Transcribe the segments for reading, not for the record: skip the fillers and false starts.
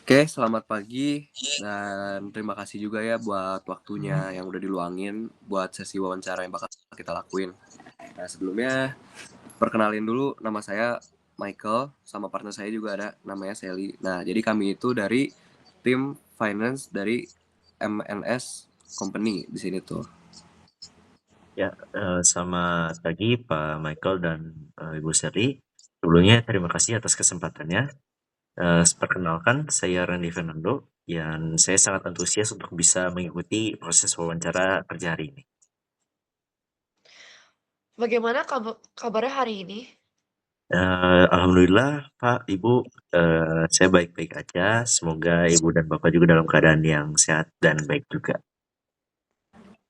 Oke, selamat pagi dan terima kasih juga ya buat waktunya yang udah diluangin buat sesi wawancara yang bakal kita lakuin. Nah, sebelumnya perkenalin dulu nama saya Michael sama partner saya juga ada namanya Sally. Nah, jadi kami itu dari tim finance dari MNS Company di sini tuh. Ya, selamat pagi Pak Michael dan Ibu Seri. Sebelumnya terima kasih atas kesempatannya. Perkenalkan, saya Randy Fernando, dan saya sangat antusias untuk bisa mengikuti proses wawancara kerja hari ini. Bagaimana kabarnya hari ini? Alhamdulillah Pak, Ibu, saya baik-baik aja. Semoga Ibu dan Bapak juga dalam keadaan yang sehat dan baik juga.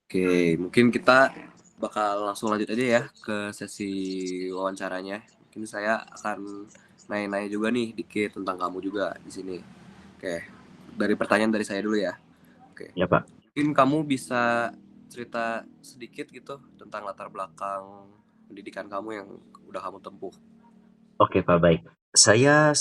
Oke, mungkin kita bakal langsung lanjut aja ya ke sesi wawancaranya. Mungkin saya akan nanya-nanya juga nih dikit tentang kamu juga di sini. Oke, dari pertanyaan dari saya dulu ya. Oke, Ya Pak. mungkin kamu bisa cerita sedikit gitu tentang latar belakang pendidikan kamu yang udah kamu tempuh. Oke Pak, baik. Saya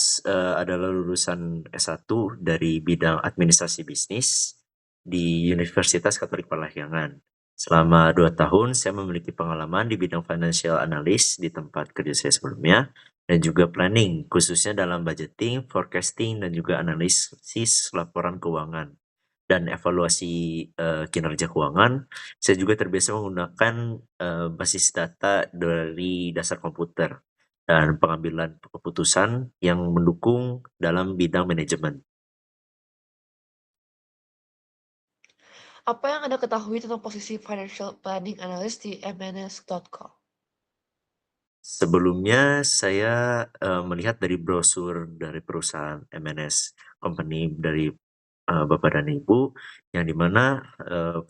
adalah lulusan S1 dari bidang administrasi bisnis di Universitas Katolik Parahyangan. Selama 2 tahun saya memiliki pengalaman di bidang financial analyst di tempat kerja saya sebelumnya, dan juga planning, khususnya dalam budgeting, forecasting, dan juga analisis laporan keuangan dan evaluasi kinerja keuangan. Saya juga terbiasa menggunakan basis data dari dasar komputer dan pengambilan keputusan yang mendukung dalam bidang manajemen. Apa yang Anda ketahui tentang posisi Financial Planning Analyst di MNS.com? Sebelumnya saya melihat dari brosur dari perusahaan MNS Company dari Bapak dan Ibu, yang dimana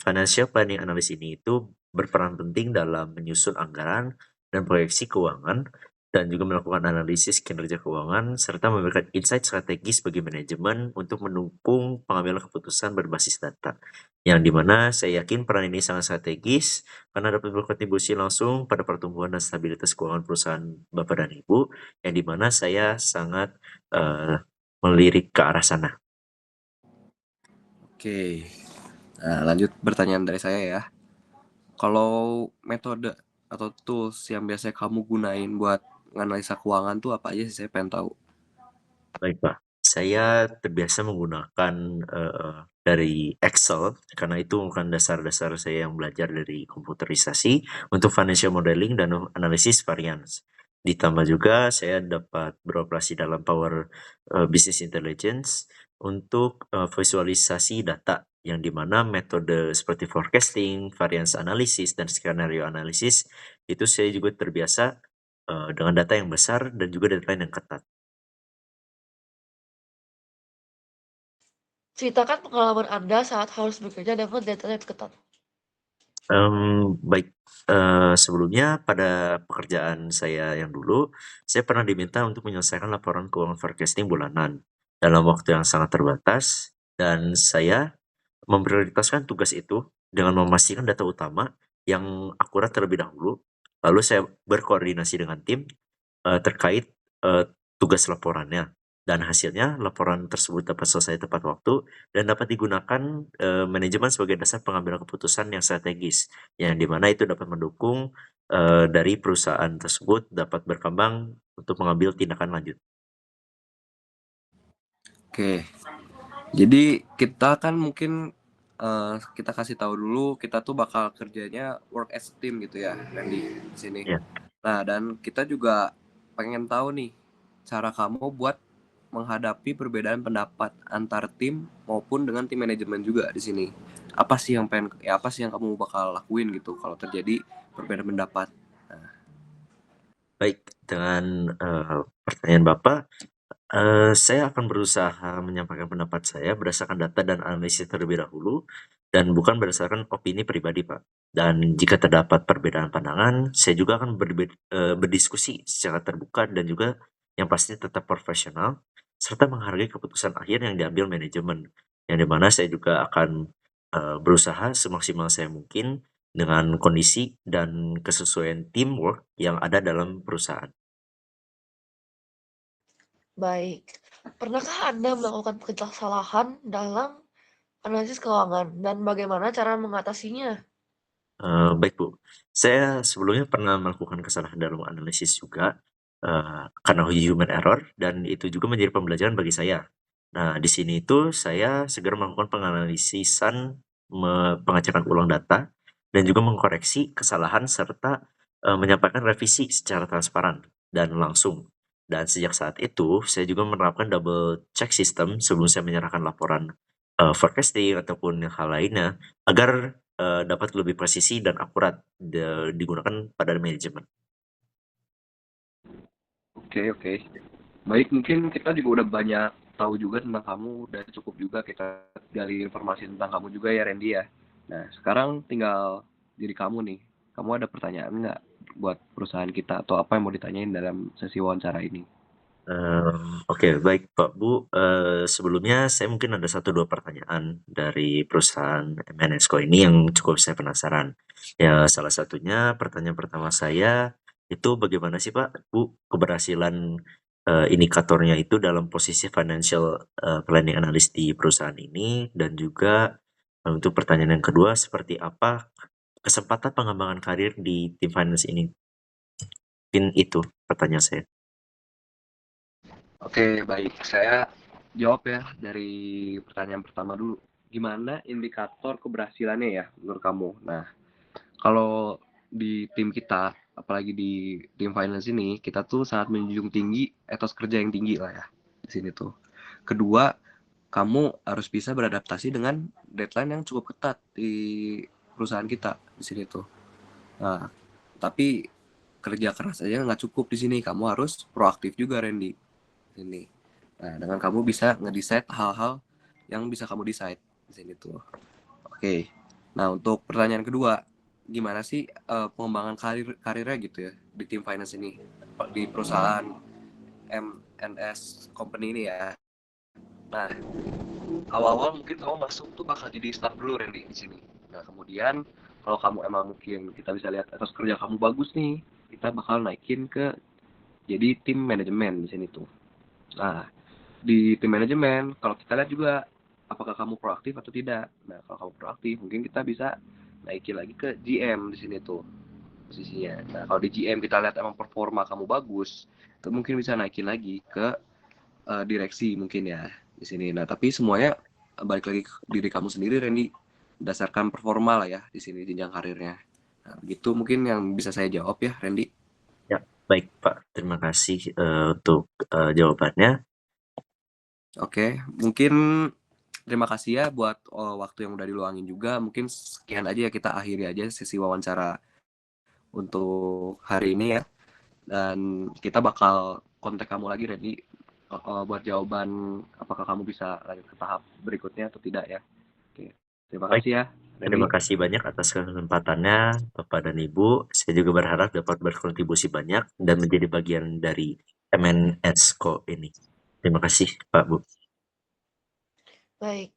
financial planning analyst ini itu berperan penting dalam menyusun anggaran dan proyeksi keuangan, dan juga melakukan analisis kinerja keuangan, serta memberikan insight strategis bagi manajemen untuk mendukung pengambilan keputusan berbasis data. Yang dimana saya yakin peran ini sangat strategis karena dapat berkontribusi langsung pada pertumbuhan dan stabilitas keuangan perusahaan Bapak dan Ibu, yang dimana saya sangat melirik ke arah sana. Oke, nah lanjut pertanyaan dari saya ya. Kalau metode atau tools yang biasanya kamu gunain buat nganalisa keuangan tuh apa aja sih, saya pengen tahu. Baik, Pak. Saya terbiasa menggunakan dari Excel karena itu merupakan dasar-dasar saya yang belajar dari komputerisasi untuk financial modeling dan analisis variance. Ditambah juga saya dapat beroperasi dalam Power Business Intelligence untuk visualisasi data, yang dimana metode seperti forecasting, variance analysis, dan skenario analysis itu saya juga terbiasa dengan data yang besar dan juga deadline yang ketat. Ceritakan pengalaman Anda saat harus bekerja dengan data yang ketat. Baik, sebelumnya pada pekerjaan saya yang dulu, saya pernah diminta untuk menyelesaikan laporan keuangan forecasting bulanan dalam waktu yang sangat terbatas, dan saya memprioritaskan tugas itu dengan memastikan data utama yang akurat terlebih dahulu, lalu saya berkoordinasi dengan tim terkait tugas laporannya, dan hasilnya laporan tersebut dapat selesai tepat waktu dan dapat digunakan manajemen sebagai dasar pengambilan keputusan yang strategis, yang dimana itu dapat mendukung dari perusahaan tersebut dapat berkembang untuk mengambil tindakan lanjut. Oke, jadi kita kan mungkin kita kasih tahu dulu kita tuh bakal kerjanya work as a team gitu ya, Randy di sini. Ya, Nah, dan kita juga pengen tahu nih cara kamu buat menghadapi perbedaan pendapat antar tim maupun dengan tim manajemen juga di sini. Apa sih yang apa sih yang kamu bakal lakuin gitu kalau terjadi perbedaan pendapat? Nah, baik, dengan pertanyaan Bapak, saya akan berusaha menyampaikan pendapat saya berdasarkan data dan analisis terlebih dahulu, dan bukan berdasarkan opini pribadi, Pak. Dan jika terdapat perbedaan pandangan, saya juga akan berdiskusi secara terbuka dan juga yang pasti tetap profesional, serta menghargai keputusan akhir yang diambil manajemen. Yang dimana saya juga akan berusaha semaksimal saya mungkin dengan kondisi dan kesesuaian teamwork yang ada dalam perusahaan. Baik. Pernahkah Anda melakukan kesalahan dalam analisis keuangan dan bagaimana cara mengatasinya? Baik, Bu. Saya sebelumnya pernah melakukan kesalahan dalam analisis juga, karena human error dan itu juga menjadi pembelajaran bagi saya. Nah, di sini itu saya segera melakukan penganalisisan, pengecekan ulang data dan juga mengkoreksi kesalahan serta, menyampaikan revisi secara transparan dan langsung. Dan sejak saat itu, saya juga menerapkan double check system sebelum saya menyerahkan laporan, forecasting ataupun hal lainnya agar dapat lebih presisi dan akurat digunakan pada manajemen. Oke, oke. Baik, mungkin kita juga udah banyak tahu juga tentang kamu, udah cukup juga kita gali informasi tentang kamu juga ya Randy ya. Nah, sekarang tinggal diri kamu nih. Kamu ada pertanyaan nggak buat perusahaan kita atau apa yang mau ditanyain dalam sesi wawancara ini? Oke, baik Pak Bu. Sebelumnya saya mungkin ada 1-2 pertanyaan dari perusahaan MNESCO ini yang cukup saya penasaran. Ya, salah satunya pertanyaan pertama saya itu bagaimana sih Pak, Bu, keberhasilan indikatornya itu dalam posisi financial planning analyst di perusahaan ini, dan juga untuk pertanyaan yang kedua, seperti apa kesempatan pengembangan karir di tim finance ini? Mungkin itu pertanyaan saya. Oke, baik. Saya jawab ya dari pertanyaan pertama dulu. Gimana indikator keberhasilannya ya menurut kamu? Nah, kalau di tim kita, apalagi di tim finance ini, kita tuh sangat menjunjung tinggi etos kerja yang tinggi lah ya di sini tuh. Kedua, kamu harus bisa beradaptasi dengan deadline yang cukup ketat di perusahaan kita di sini tuh. Nah, tapi kerja keras aja nggak cukup di sini. Kamu harus proaktif juga, Randy. Ini. Nah, dengan kamu bisa nge-decide hal-hal yang bisa kamu decide di sini tuh. Oke. Nah, untuk pertanyaan kedua, gimana sih pengembangan karirnya gitu ya di tim finance ini di perusahaan MNS company ini ya. Nah, awal-awal mungkin kamu masuk tuh bakal jadi staff dulu Randy di sini. Nah, kemudian kalau kamu emang mungkin kita bisa lihat atas kerja kamu bagus nih, kita bakal naikin ke jadi tim manajemen di sini tuh. Nah, di tim manajemen kalau kita lihat juga apakah kamu proaktif atau tidak. Nah, kalau kamu proaktif mungkin kita bisa naikin lagi ke GM di sini tuh posisinya. Nah, kalau di GM kita lihat emang performa kamu bagus, itu mungkin bisa naikin lagi ke direksi mungkin ya di sini. Nah, tapi semuanya balik lagi ke diri kamu sendiri Randy, berdasarkan performa lah ya di sini jenjang karirnya. Nah, begitu mungkin yang bisa saya jawab ya Randy. Ya, baik Pak. Terima kasih untuk jawabannya. Oke, mungkin terima kasih ya buat waktu yang udah diluangin juga. Mungkin sekian aja ya, kita akhiri aja sesi wawancara untuk hari ini ya. Dan kita bakal kontak kamu lagi Randy buat jawaban apakah kamu bisa lanjut ke tahap berikutnya atau tidak ya. Oke. Terima Baik, kasih ya terima Randy. kasih banyak atas kesempatannya Bapak dan Ibu. Saya juga berharap dapat berkontribusi banyak dan menjadi bagian dari MNESCO ini. Terima kasih Pak Bu. Baik.